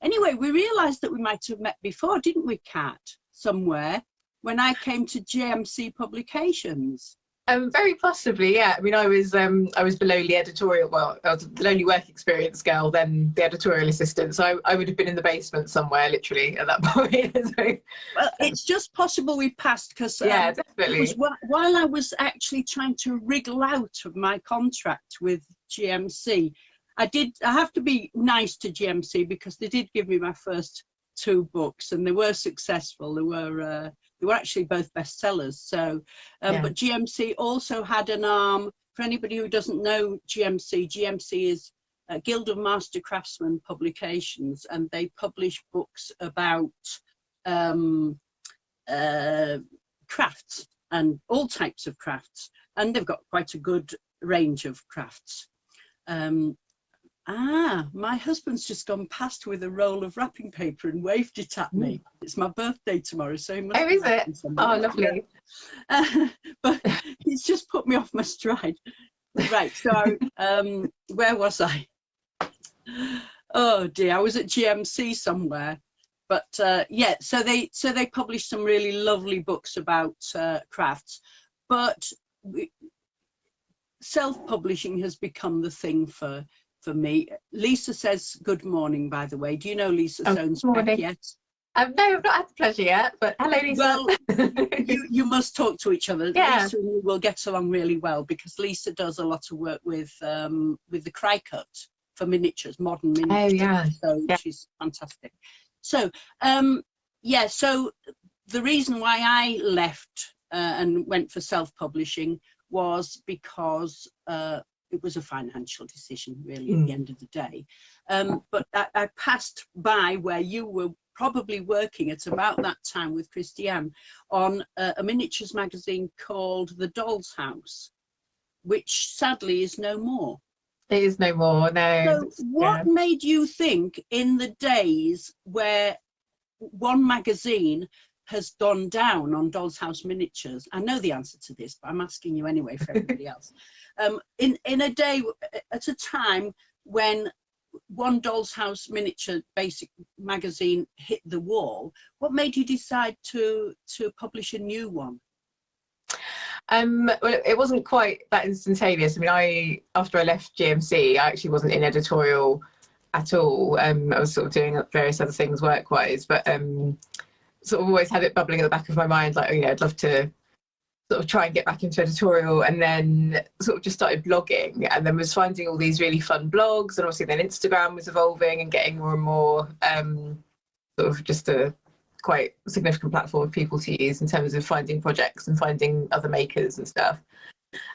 Anyway, we realised that we might have met before, didn't we, Kat? Somewhere when I came to GMC Publications. Very possibly, yeah. I mean, I was below the editorial. Well, I was the only work experience girl, then the editorial assistant. So I would have been in the basement somewhere, literally, at that point. So, well, it's just possible we passed because yeah, definitely. While I was actually trying to wriggle out of my contract with GMC, I have to be nice to GMC because they did give me my first 2 books, and they were successful. They were actually both bestsellers. So, but GMC also had an arm. For anybody who doesn't know GMC is Guild of Master Craftsmen Publications, and they publish books about crafts and all types of crafts. And they've got quite a good range of crafts. My husband's just gone past with a roll of wrapping paper and waved it at me. It's my birthday tomorrow, so he must. Oh, is it? Oh, lovely. But he's just put me off my stride. Right, so where was I? Oh dear, I was at GMC somewhere. But yeah, so they published some really lovely books about crafts. But self-publishing has become the thing for me. Lisa says good morning, by the way. Do you know Lisa Soames-Peck yet? No, I've not had the pleasure yet, but hello, Lisa. Well, you must talk to each other. Yeah. Lisa and you will get along really well because Lisa does a lot of work with the cry cut for miniatures, modern miniatures. Oh, yeah. So she's fantastic. So, so the reason why I left and went for self-publishing was because it was a financial decision, really, at the end of the day. But I passed by where you were probably working at about that time with Christiane on a miniatures magazine called The Doll's House, which sadly is no more. It is no more, no. So what made you think in the days where one magazine has gone down on Doll's House miniatures? I know the answer to this, but I'm asking you anyway for everybody else. In a day, at a time when one Doll's House miniature basic magazine hit the wall, what made you decide to publish a new one? Well, it wasn't quite that instantaneous. I mean, after I left GMC, I actually wasn't in editorial at all. I was sort of doing various other things work-wise, but sort of always had it bubbling at the back of my mind, like, I'd love to sort of try and get back into editorial, and then sort of just started blogging, and then was finding all these really fun blogs, and obviously then Instagram was evolving and getting more and more sort of just a quite significant platform for people to use in terms of finding projects and finding other makers and stuff.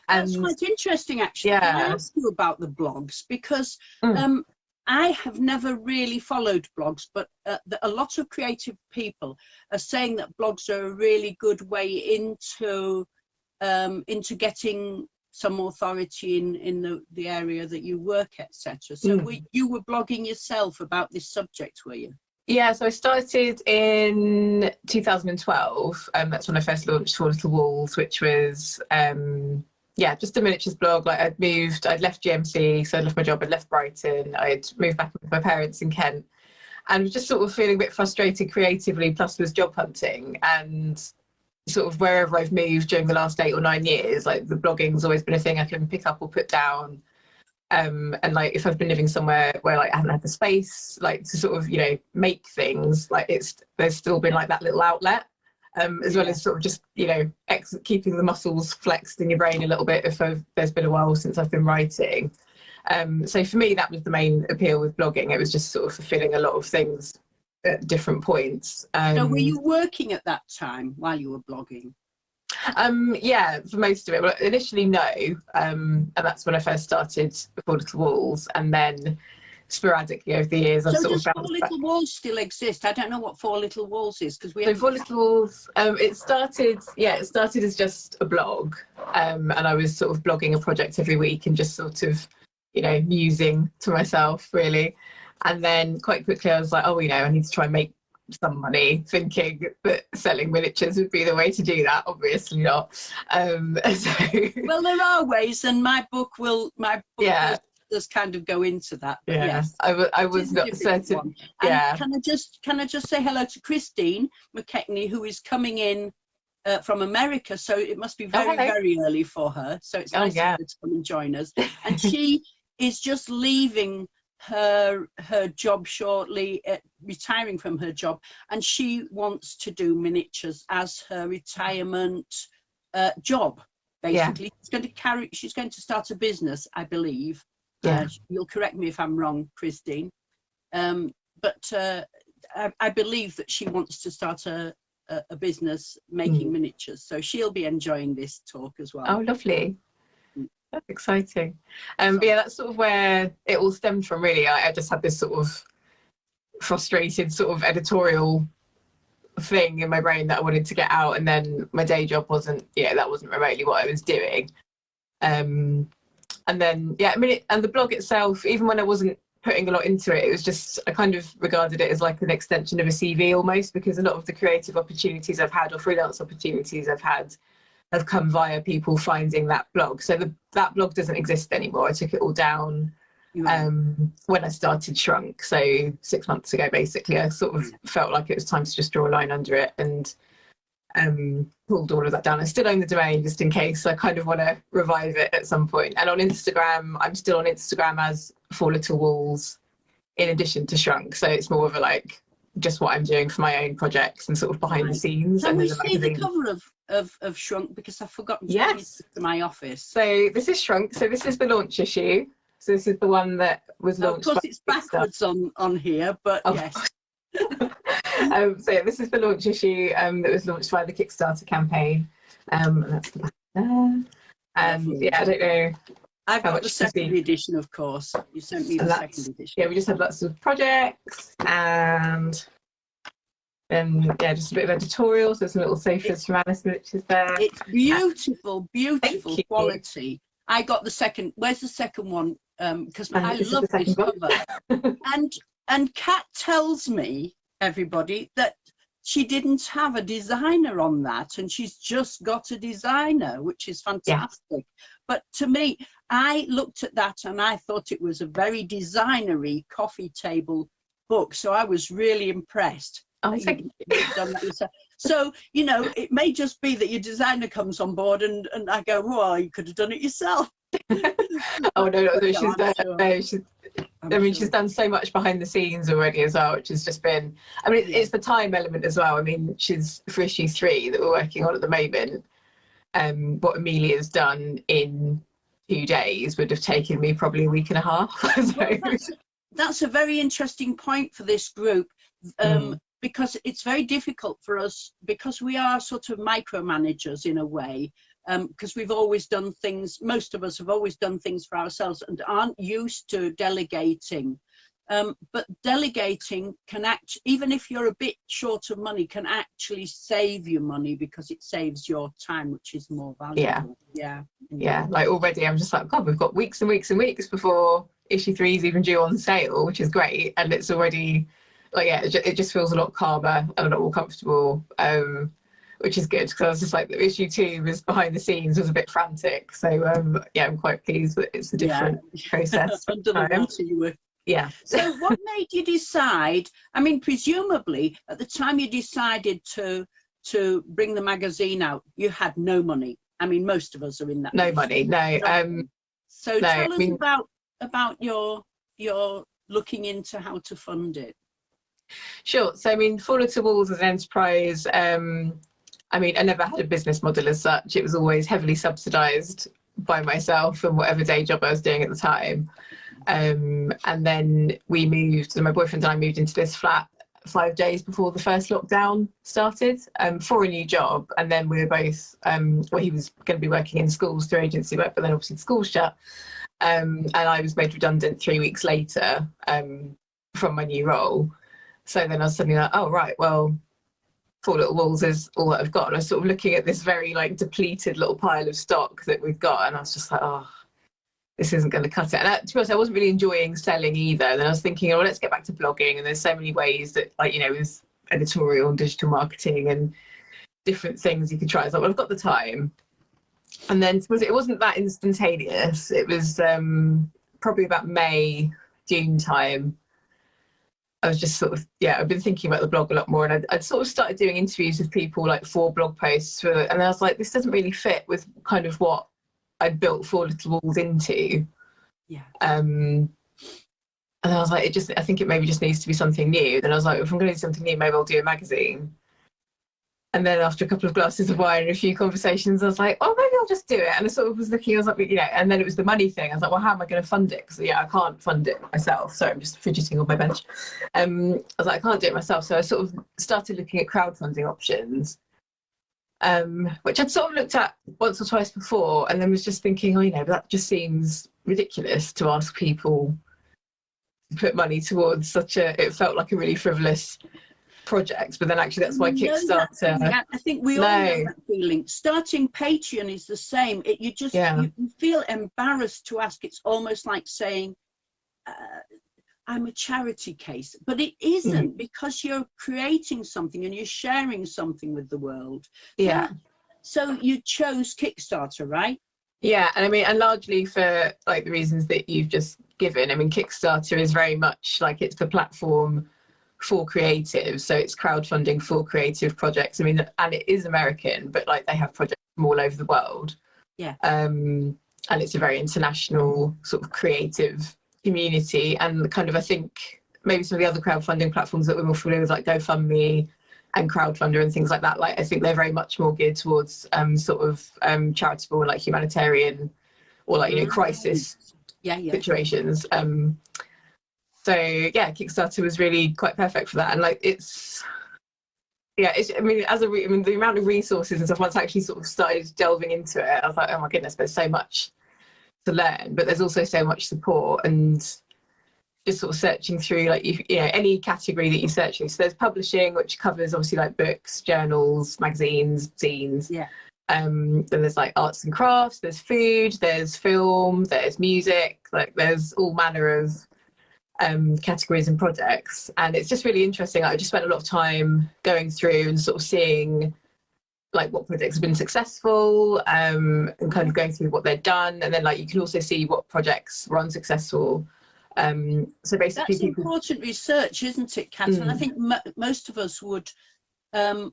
That's quite interesting, actually. Yeah. Can I ask you about the blogs? Because I have never really followed blogs, but a lot of creative people are saying that blogs are a really good way into getting some authority in the area that you work, etc. So you were blogging yourself about this subject, were you? Yeah, so I started in 2012. That's when I first launched 4 Little Walls, which was just a miniatures blog. Like I'd left GMC, so I'd left my job, I'd left Brighton, I'd moved back with my parents in Kent, and was just sort of feeling a bit frustrated creatively, plus was job hunting. And sort of wherever I've moved during the last 8 or 9 years, like the blogging's always been a thing I can pick up or put down. And like if I've been living somewhere where like I haven't had the space like to sort of make things, like there's still been like that little outlet, as well as sort of just keeping the muscles flexed in your brain a little bit if there's been a while since I've been writing. So for me that was the main appeal with blogging. It was just sort of fulfilling a lot of things at different points. So were you working at that time while you were blogging? Yeah, for most of it. Well, initially no, and that's when I first started 4 Little Walls, and then sporadically over the years I've sort of bounced back. 4 Little Walls still exist? I don't know what 4 Little Walls is, because we so 4 Little Walls, it started as just a blog, and I was sort of blogging a project every week and just sort of musing to myself really, and then quite quickly I was like, I need to try and make some money, thinking that selling miniatures would be the way to do that. Obviously not. Well, there are ways, and my book will does kind of go into that. But Yeah, yes, I it was is a not difficult certain. one. Yeah. And can I just say hello to Christine McKechnie, who is coming in from America, so it must be very, hello. very early for her. So it's nice of her to come and join us. And she is just leaving her job shortly, retiring from her job, and she wants to do miniatures as her retirement job. Basically, she's going to start a business, I believe. You'll correct me if I'm wrong, Christine. But I believe that she wants to start a business making miniatures, so she'll be enjoying this talk as well. Oh, lovely. That's exciting. But yeah, that's sort of where it all stemmed from, really. I just had this sort of frustrated sort of editorial thing in my brain that I wanted to get out, and then my day job wasn't remotely what I was doing. And then and the blog itself, even when I wasn't putting a lot into it, it was just, I kind of regarded it as like an extension of a CV almost, because a lot of the creative opportunities I've had, or freelance opportunities I've had, have come via people finding that blog. So that blog doesn't exist anymore. I took it all down when I started Shrunk, so 6 months ago basically. I sort of felt like it was time to just draw a line under it, and pulled all of that down. I still own the domain, just in case. I kind of want to revive it at some point. And on Instagram, I'm still on Instagram as 4 Little Walls in addition to Shrunk, so it's more of a like just what I'm doing for my own projects and sort of behind the scenes. Can and we the see magazine. the cover of Shrunk, because I've forgotten to bring it to my office? So this is Shrunk. So this is the launch issue. So this is the one that was launched. Of course, it's backwards on here, but yes. So yeah, this is the launch issue that was launched by the Kickstarter campaign. And that's the back there. And yeah, I don't know. I've got the second edition, of course. You sent me the second edition. Yeah, we just had lots of projects, and then just a bit of editorial. So some little sofas from Alice Miniatures there. It's beautiful, beautiful quality. I got the second. Where's the second one? Because I love this cover. And Kat tells me, everybody, that she didn't have a designer on that, and she's just got a designer, which is fantastic. But to me, I looked at that and I thought it was a very designery coffee table book, so I was really impressed. So it may just be that your designer comes on board and I go, well, you could have done it yourself. Oh no, she's done. No, she's done so much behind the scenes already as well, which has just been. I mean, it's the time element as well. I mean, she's for issue 3 that we're working on at the moment. What Amelia's done in 2 days would have taken me probably a week and a half. That's a very interesting point for this group, because it's very difficult for us, because we are sort of micromanagers in a way. Because we've always done things, most of us have always done things for ourselves and aren't used to delegating. But delegating can even if you're a bit short of money, can actually save you money, because it saves your time, which is more valuable. Yeah. Like already I'm just like, God, we've got weeks and weeks and weeks before issue 3 is even due on sale, which is great. And it's already like, it just feels a lot calmer and a lot more comfortable. Which is good, because I was just like, the issue 2 was behind the scenes, was a bit frantic. So I'm quite pleased that it's a different process. Under the water you were. Yeah. So what made you decide? I mean, presumably at the time you decided to bring the magazine out, you had no money. I mean, most of us are in that. No money. No. So tell us about your looking into how to fund it. Sure. So I mean, 4 Little Walls as an enterprise. I mean, I never had a business model as such. It was always heavily subsidised by myself and whatever day job I was doing at the time. And then we moved, so my boyfriend and I moved into this flat 5 days before the first lockdown started, for a new job. And then we were both, he was going to be working in schools through agency work, but then obviously the school shut. And I was made redundant 3 weeks later from my new role. So then I was suddenly like, oh, right, well, 4 Little Walls is all that I've got. And I was sort of looking at this very like depleted little pile of stock that we've got. And I was just like, oh, this isn't going to cut it. And to be honest, I wasn't really enjoying selling either. And then I was thinking, oh, let's get back to blogging. And there's so many ways that, like, with editorial and digital marketing and different things you could try. I thought, well, I've got the time. And then it wasn't that instantaneous. It was probably about May, June time, I was just sort of, I've been thinking about the blog a lot more, and I'd sort of started doing interviews with people, like 4 blog posts, and I was like, this doesn't really fit with kind of what I'd built 4 Little Walls into. Yeah. And I was like, I think it maybe just needs to be something new. Then I was like, if I'm going to do something new, maybe I'll do a magazine. And then after a couple of glasses of wine and a few conversations, I was like, oh, maybe I'll just do it. And I sort of was looking, I was like, and then it was the money thing. I was like, well, how am I going to fund it? Because, I can't fund it myself. Sorry, I'm just fidgeting on my bench. I was like, I can't do it myself. So I sort of started looking at crowdfunding options, which I'd sort of looked at once or twice before, and then was just thinking, that just seems ridiculous to ask people to put money towards it felt like a really frivolous project. But then actually that's why Kickstarter, I think we all know that feeling. Starting Patreon is the same. You feel embarrassed to ask. It's almost like saying I'm a charity case, but it isn't, because you're creating something and you're sharing something with the world. So you chose Kickstarter, right? Yeah, and and largely for like the reasons that you've just given. Kickstarter is very much like, it's the platform for creatives, so it's crowdfunding for creative projects. And it is American, but like they have projects from all over the world. And it's a very international sort of creative community, and kind of, I think maybe some of the other crowdfunding platforms that we're more familiar with, like GoFundMe and Crowdfunder and things like that, like I think they're very much more geared towards charitable, like humanitarian, or like crisis situations. So Kickstarter was really quite perfect for that. And like the amount of resources and stuff, once I actually sort of started delving into it, I was like, oh my goodness, there's so much to learn, but there's also so much support. And just sort of searching through, like, any category that you search through. So there's publishing, which covers obviously like books, journals, magazines, zines. Then there's like arts and crafts, there's food, there's film, there's music, like there's all manner of categories and projects. And it's just really interesting. I just spent a lot of time going through and sort of seeing like what projects have been successful, and kind of going through what they've done. And then like you can also see what projects were unsuccessful. So basically, that's important research, isn't it, Catherine? I think most of us would. A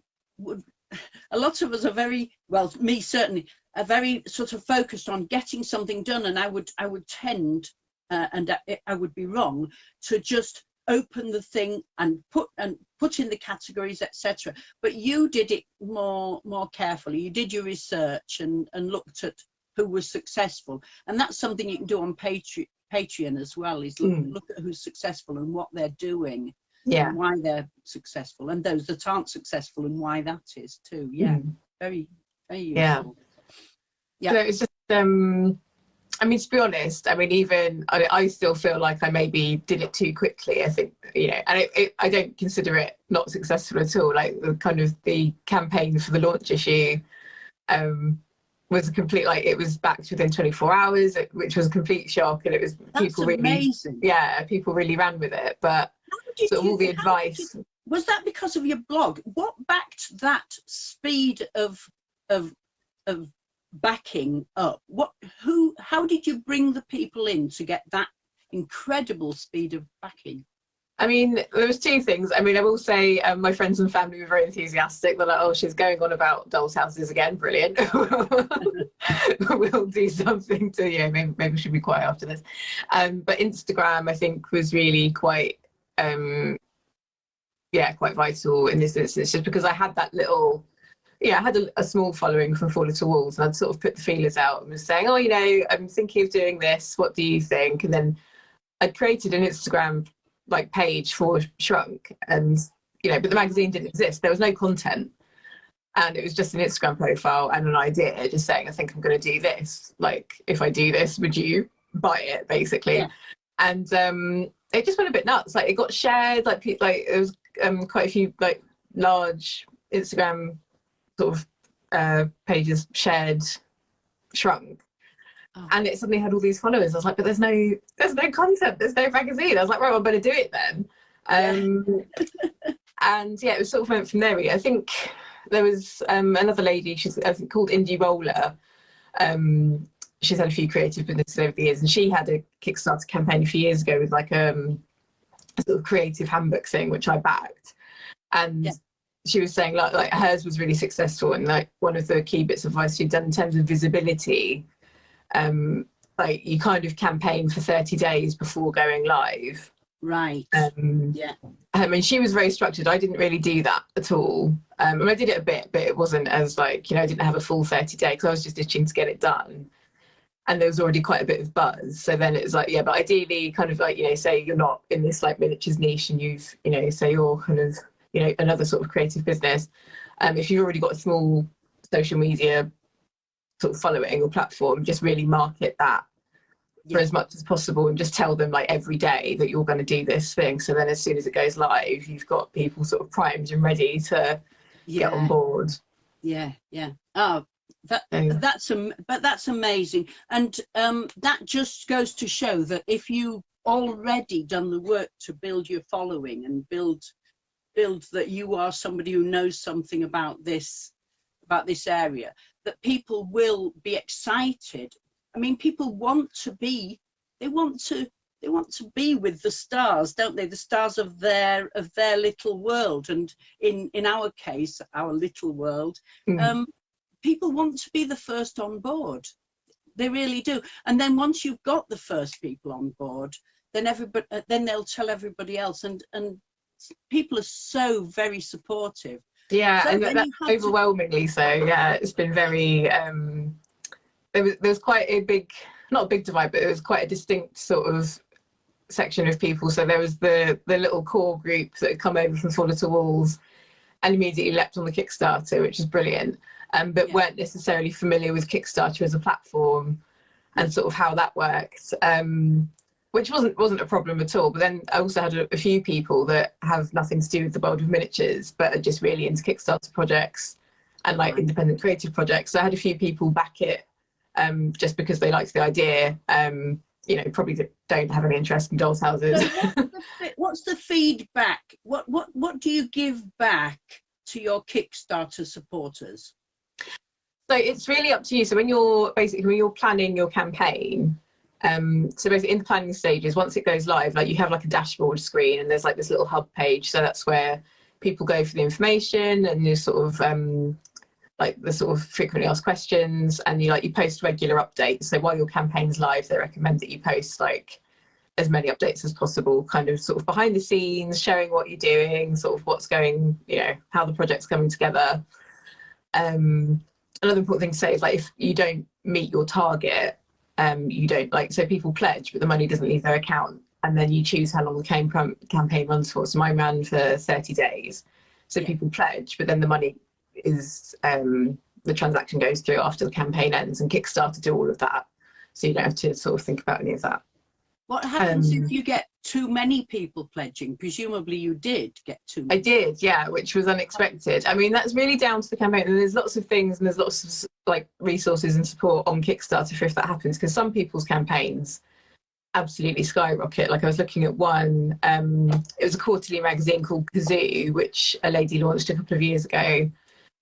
lot of us are very, well, me certainly, are very sort of focused on getting something done, and I would tend, and I would be wrong, to just open the thing and put in the categories, etc. But you did it more carefully. You did your research and looked at who was successful, and that's something you can do on Patreon as well, is look at who's successful and what they're doing, and why they're successful, and those that aren't successful and why that is too. Very, very useful. So it's just to be honest, even I still feel like I maybe did it too quickly. I think, and I don't consider it not successful at all. Like the campaign for the launch issue was a complete, like, it was backed within 24 hours, which was a complete shock. And it was, people really ran with it. But sort of all the advice. Was that because of your blog? What backed that speed of backing up? How did you bring the people in to get that incredible speed of backing? There was 2 things. I will say my friends and family were very enthusiastic. They're like, oh, she's going on about dolls' houses again, brilliant. We'll do something to, maybe we should be quiet after this. But Instagram, I think, was really quite vital in this instance, just because I had that little, I had a small following from 4 Little Walls, and I'd sort of put the feelers out and was saying, oh, I'm thinking of doing this, what do you think? And then I'd created an Instagram like page for Shrunk, and but the magazine didn't exist, there was no content, and it was just an Instagram profile and an idea, just saying, I think I'm going to do this, like, if I do this, would you buy it, basically? And it just went a bit nuts. Like, it got shared, like there was quite a few like large Instagram sort of pages shared Shrunk. And it suddenly had all these followers. I was like, but there's no content, there's no magazine. I was like, right, well, I better do it then. And it was sort of went from there. I think there was another lady, she's, I think, called Indie Roller. she's had a few creative businesses over the years, and she had a Kickstarter campaign a few years ago with like a sort of creative handbook thing, which I backed. And she was saying like hers was really successful, and like one of the key bits of advice she'd done in terms of visibility, like you kind of campaign for 30 days before going live. Right. I mean, she was very structured. I didn't really do that at all. And I did it a bit, but it wasn't as like, you know, I didn't have a full 30 day because I was just itching to get it done. And there was already quite a bit of buzz. So then it was like, yeah, but ideally kind of like, you know, say you're not in this like miniatures niche and you've, you know, say you're kind of, you know, another sort of creative business. If you've already got a small social media sort of following or platform, just really market that for as much as possible and just tell them like every day that you're going to do this thing. So then as soon as it goes live, you've got people sort of primed and ready to get on board. Oh, that's amazing. And that just goes to show that if you've already done the work to build your following and build that you are somebody who knows something about this area, that people will be excited. I mean, people want to be with the stars, don't they? The stars of their little world. And in our case, our little world, people want to be the first on board. They really do. And then once you've got the first people on board, then they'll tell everybody else. And people are so very supportive. Yeah, so and that's overwhelmingly so. Yeah, it's been very. There was quite a big, not a big divide, but it was quite a distinct sort of section of people. So there was the little core group that had come over from Fall to Walls and immediately leapt on the Kickstarter, which is brilliant, but weren't necessarily familiar with Kickstarter as a platform and sort of how that works, which wasn't a problem at all. But then I also had a few people that have nothing to do with the world of miniatures, but are just really into Kickstarter projects and like independent creative projects. So I had a few people back it just because they liked the idea, you know, probably don't have any interest in dolls' houses. So what's the feedback? What do you give back to your Kickstarter supporters? So it's really up to you. So when you're planning your campaign, so basically in the planning stages, once it goes live, like you have like a dashboard screen and there's like this little hub page. So that's where people go for the information and you sort of like the sort of frequently asked questions, and you post regular updates. So while your campaign's live, they recommend that you post like as many updates as possible, kind of sort of behind the scenes, showing what you're doing, sort of what's going, you know, how the project's coming together. Another important thing to say is like if you don't meet your target, you don't so people pledge, but the money doesn't leave their account, and then you choose how long the campaign runs for. So mine ran for 30 days. So people pledge, but then the money is the transaction goes through after the campaign ends, and Kickstarter do all of that, so you don't have to sort of think about any of that. What happens if you get too many people pledging? Presumably you did get too many. I did, yeah, which was unexpected. I mean, that's really down to the campaign, and there's lots of things and there's lots of like resources and support on Kickstarter for if that happens, because some people's campaigns absolutely skyrocket. Like I was looking at one, it was a quarterly magazine called Kazoo, which a lady launched a couple of years ago.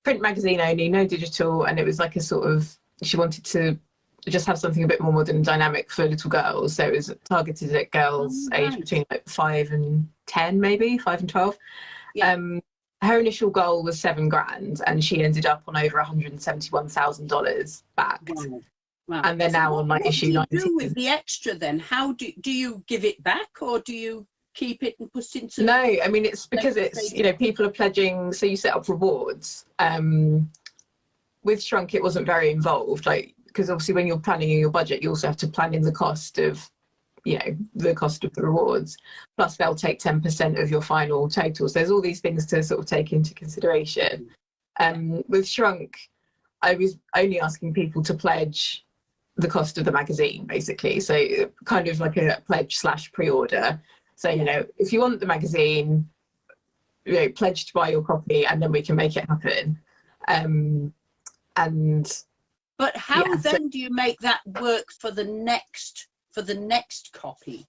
Print magazine only, no digital, and it was like a sort of, she wanted to just have something a bit more modern and dynamic for little girls. So it was targeted at girls aged between like 5 and 10, maybe 5 and 12. Yeah. Her initial goal was $7,000, and she ended up on over $171,000 backed. Wow. And they're now on like issue 19. What do you do with the extra then? How do you give it back, or do you keep it and put it into? No, I mean, it's because it's, you know, people are pledging, so you set up rewards. With Shrunk, it wasn't very involved, like, because obviously when you're planning in your budget, you also have to plan in the cost of, you know, the cost of the rewards, plus they'll take 10% of your final totals. There's all these things to sort of take into consideration. With Shrunk, I was only asking people to pledge the cost of the magazine, basically, so kind of like a pledge / pre-order. So, you know, if you want the magazine, you know, pledge to buy your copy, and then we can make it happen. But how then do you make that work for the next copy?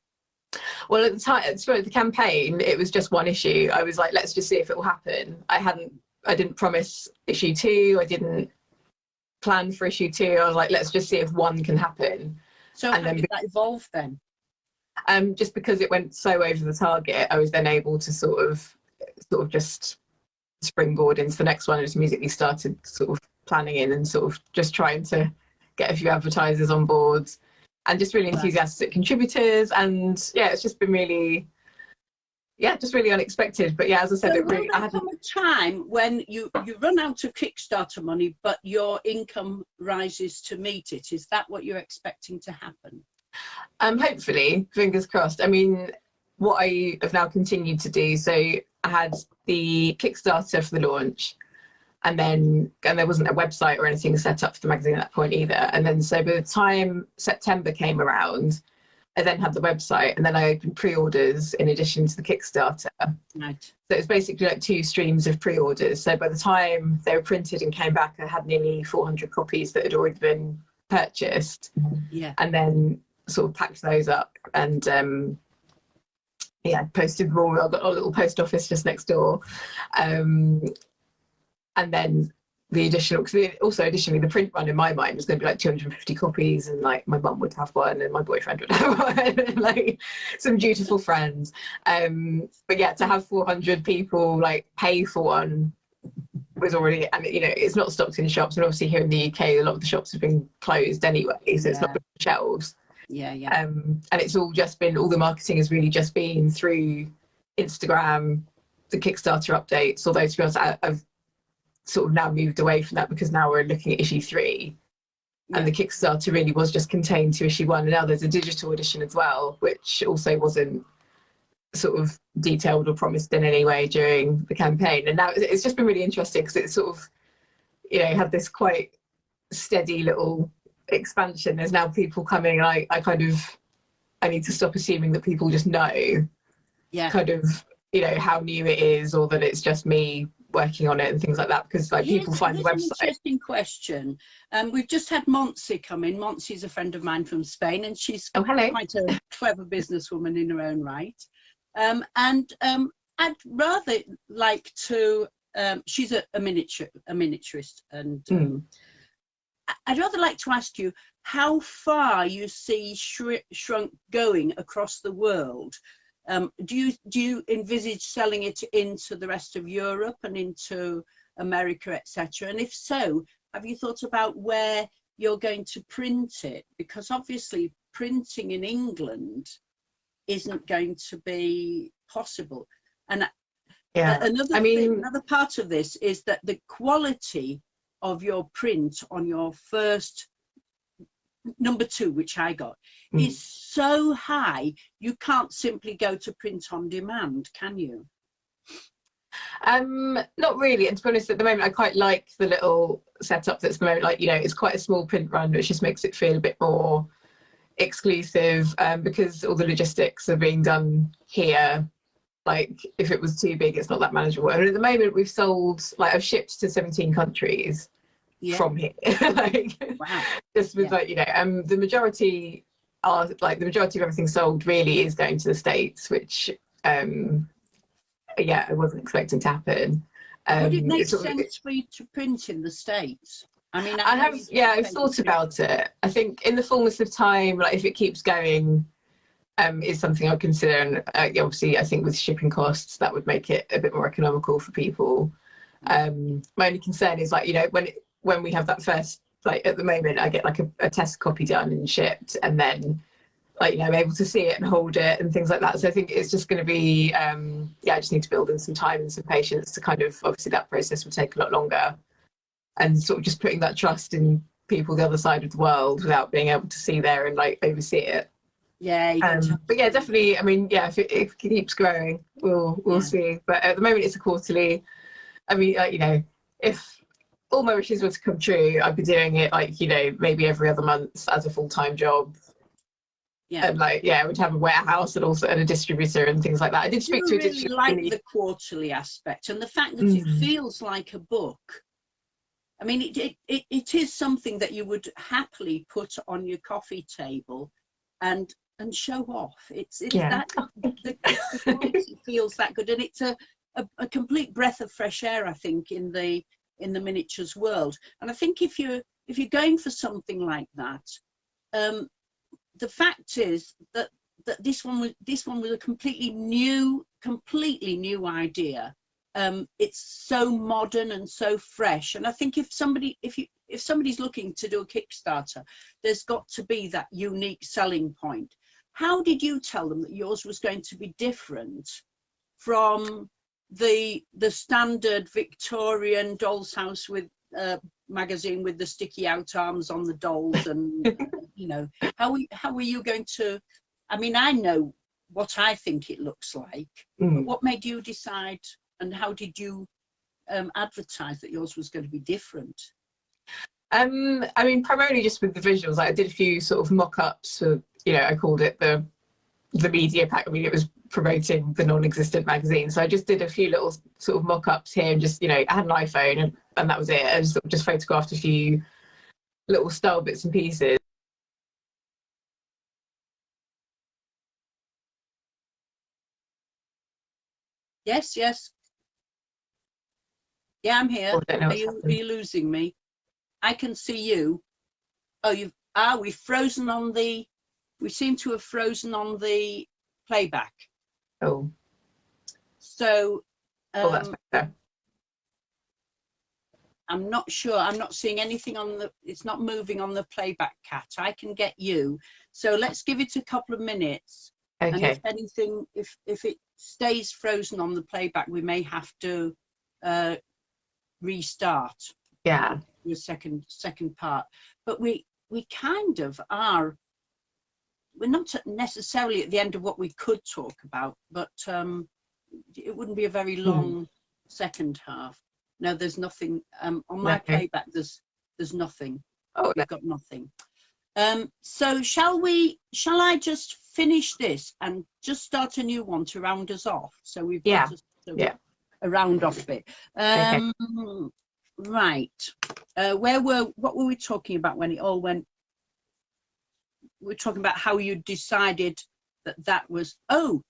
Well, at the time, for the campaign, it was just one issue. I was like, let's just see if it will happen. I didn't promise issue 2. I didn't plan for issue 2, I was like, let's just see if one can happen. So and how then did that evolve then? Just because it went so over the target, I was then able to sort of just springboard into the next one. I just immediately started sort of planning in and sort of just trying to get a few advertisers on board and just really enthusiastic contributors. And yeah, it's just been really, just really unexpected. But yeah, as I said, So it really, will there come a time when you run out of Kickstarter money, but your income rises to meet it? Is that what you're expecting to happen? Hopefully, fingers crossed. I mean, what I have now continued to do, so I had the Kickstarter for the launch, and there wasn't a website or anything set up for the magazine at that point either. And then so by the time September came around, I then had the website, and then I opened pre-orders in addition to the Kickstarter. Right. So it's basically like 2 streams of pre-orders. So by the time they were printed and came back, I had nearly 400 copies that had already been purchased. Yeah. And then sort of packed those up and posted them all. I've got a little post office just next door. And then the additional, because also additionally the print run in my mind was going to be like 250 copies, and like my mum would have one and my boyfriend would have one and like some dutiful friends. But yeah, to have 400 people like pay for one was already, and you know, it's not stocked in shops, and obviously here in the UK a lot of the shops have been closed anyway, so it's not on shelves. And it's all just been, all the marketing has really just been through Instagram, the Kickstarter updates, although to be honest I've sort of now moved away from that because now we're looking at issue 3 and the Kickstarter really was just contained to issue 1, and now there's a digital edition as well, which also wasn't sort of detailed or promised in any way during the campaign. And now it's just been really interesting because it's sort of, you know, had this quite steady little expansion. There's now people coming, and I need to stop assuming that people just know kind of, you know, how new it is, or that it's just me working on it and things like that, because like people find the website. An interesting question. We've just had Montse come in. Montse's a friend of mine from Spain, and she's quite a clever businesswoman in her own right. I'd rather like to, she's a miniaturist, and I'd rather like to ask you how far you see Shrunk going across the world. Do you envisage selling it into the rest of Europe and into America, etc.? And if so, have you thought about where you're going to print it? Because obviously printing in England isn't going to be possible. And another part of this is that the quality of your print on your first number 2, which I got, is so high, you can't simply go to print on demand, can you? Not really. And to be honest, at the moment I quite like the little setup that's at the moment, like, you know, it's quite a small print run, which just makes it feel a bit more exclusive, because all the logistics are being done here. Like if it was too big, it's not that manageable. And at the moment we've sold, like I've shipped to 17 countries from here. Like, just with like, you know, the majority of everything sold really is going to the States, which I wasn't expecting to happen. Would it make sense for you to print in the States? I mean, I've thought about it. I think in the fullness of time, like if it keeps going, is something I'd consider. And obviously I think with shipping costs that would make it a bit more economical for people. My only concern is, like, you know, when we have that first, like at the moment I get like a test copy done and shipped, and then like, you know, I'm able to see it and hold it and things like that. So I think it's just going to be I just need to build in some time and some patience to kind of, obviously that process will take a lot longer, and sort of just putting that trust in people the other side of the world without being able to see there and like oversee it. But yeah, definitely, I mean, if it keeps growing, we'll see. But at the moment it's a quarterly. I mean, you know, if all my wishes were to come true, I'd be doing it like, you know, maybe every other month as a full-time job. And like, I would have a warehouse and also a distributor and things like that. I did speak to a distributor. I really like the quarterly aspect, and the fact that it feels like a book. I mean, it is something that you would happily put on your coffee table and show off. It's that the quality feels that good, and it's a complete breath of fresh air, I think, in the miniatures world. And I think if you're going for something like that, the fact is that this one was a completely new idea. It's so modern and so fresh, and I think if somebody's looking to do a Kickstarter, there's got to be that unique selling point. How did you tell them that yours was going to be different from the standard Victorian doll's house with magazine with the sticky out arms on the dolls? And you know, how were you going to, I mean, I know what I think it looks like, but what made you decide, and how did you advertise that yours was going to be different? I mean, primarily just with the visuals. Like, I did a few sort of mock-ups for, you know, I called it the media pack. I mean, it was promoting the non-existent magazine, so I just did a few little sort of mock-ups here, and just, you know, I had an iPhone, and that was it. I just photographed a few little style bits and pieces. Yes. Yeah, I'm here. Are you losing me? I can see you. Oh, we've frozen on the, we seem to have frozen on the playback. Oh. So, That's better. I'm not sure. I'm not seeing anything on the, it's not moving on the playback, Cat. I can get you. So let's give it a couple of minutes. Okay. And if anything, if it stays frozen on the playback, we may have to restart. Yeah. The second part. But we kind of are, we're not necessarily at the end of what we could talk about, but it wouldn't be a very long second half. No, there's nothing on my playback. There's nothing. Oh, we've got nothing. So shall I just finish this and just start a new one to round us off? So we've got a round off bit. Okay. Right. What were we talking about when it all went? We're talking about how you decided that was, oh,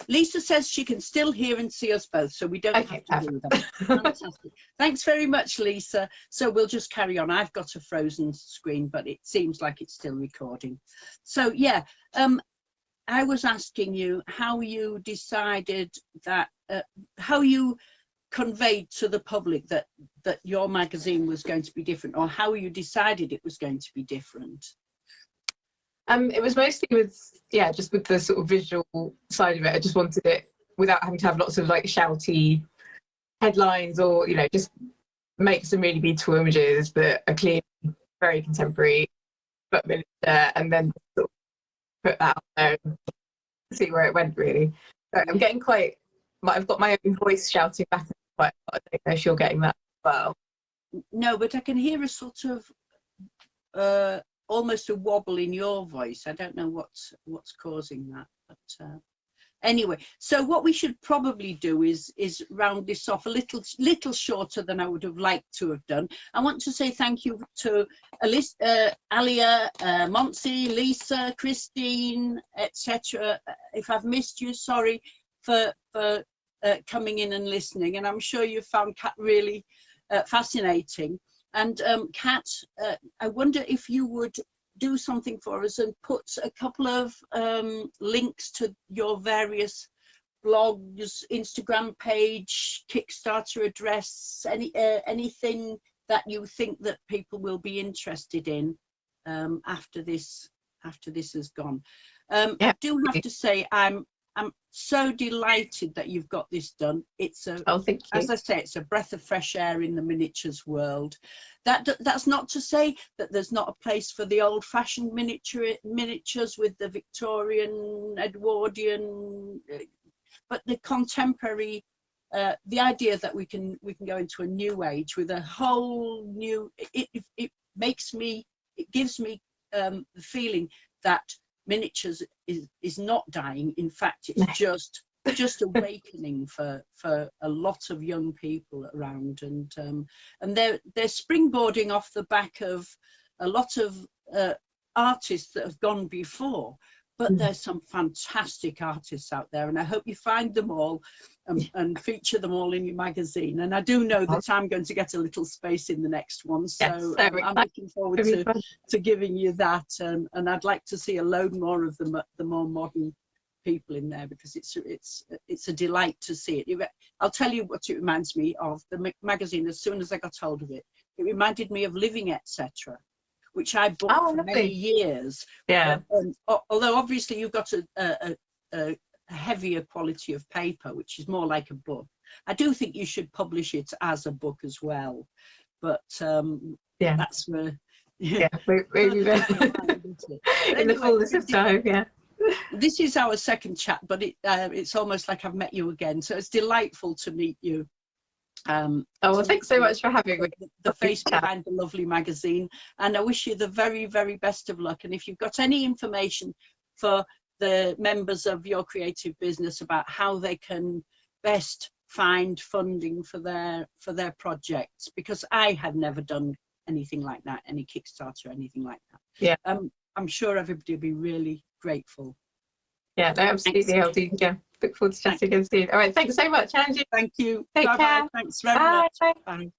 Lisa says she can still hear and see us both, so we don't have to do that. Fantastic. Thanks very much, Lisa. So we'll just carry on. I've got a frozen screen, but it seems like it's still recording. So yeah, I was asking you how you decided that, how you conveyed to the public that your magazine was going to be different, or how you decided it was going to be different. It was mostly with, just with the sort of visual side of it. I just wanted it without having to have lots of like shouty headlines, or, you know, just make some really beautiful images that are clean, very contemporary, but miniature, and then sort of put that out there and see where it went, really. So I'm getting quite, I've got my own voice shouting back quite a lot. I don't know if you're getting that as well. No, but I can hear a sort of almost a wobble in your voice. I don't know what's causing that, but anyway, so what we should probably do is round this off a little shorter than I would have liked to have done. I want to say thank you to Alia, Monty, Lisa, Christine, etc. If I've missed you, sorry, for coming in and listening, and I'm sure you found Cat really fascinating. And Kat, I wonder if you would do something for us and put a couple of links to your various blogs, Instagram page, Kickstarter address, anything that you think that people will be interested in after this has gone. I do have to say I'm so delighted that you've got this done. It's thank you. As I say, it's a breath of fresh air in the miniatures world. That's not to say that there's not a place for the old-fashioned miniatures with the Victorian, Edwardian, but the contemporary. The idea that we can go into a new age with a whole new. It gives me the feeling that miniatures is not dying. In fact, it's just awakening for a lot of young people around, and they're springboarding off the back of a lot of artists that have gone before. but there's some fantastic artists out there, and I hope you find them all and feature them all in your magazine. And I do know that I'm going to get a little space in the next one, so I'm looking forward to giving you that, and I'd like to see a load more of the more modern people in there, because it's a delight to see it. I'll tell you what it reminds me of. The magazine, as soon as I got hold of it, it reminded me of Living, etc., which I bought for many years. Yeah. Although obviously you've got a heavier quality of paper, which is more like a book. I do think you should publish it as a book as well, but that's where maybe in the fullness of time. This is our second chat, but it's almost like I've met you again, so it's delightful to meet you. Well, thanks so much for having me. The face behind the lovely magazine, and I wish you the very, very best of luck. And if you've got any information for the members of your creative business about how they can best find funding for their projects, because I had never done anything like that, any Kickstarter or anything like that. I'm sure everybody will be really grateful. No, absolutely. I'll do. Look forward to chatting again soon. All right, thanks so much, Angie. Thank you. Take care. Thanks very much. Bye.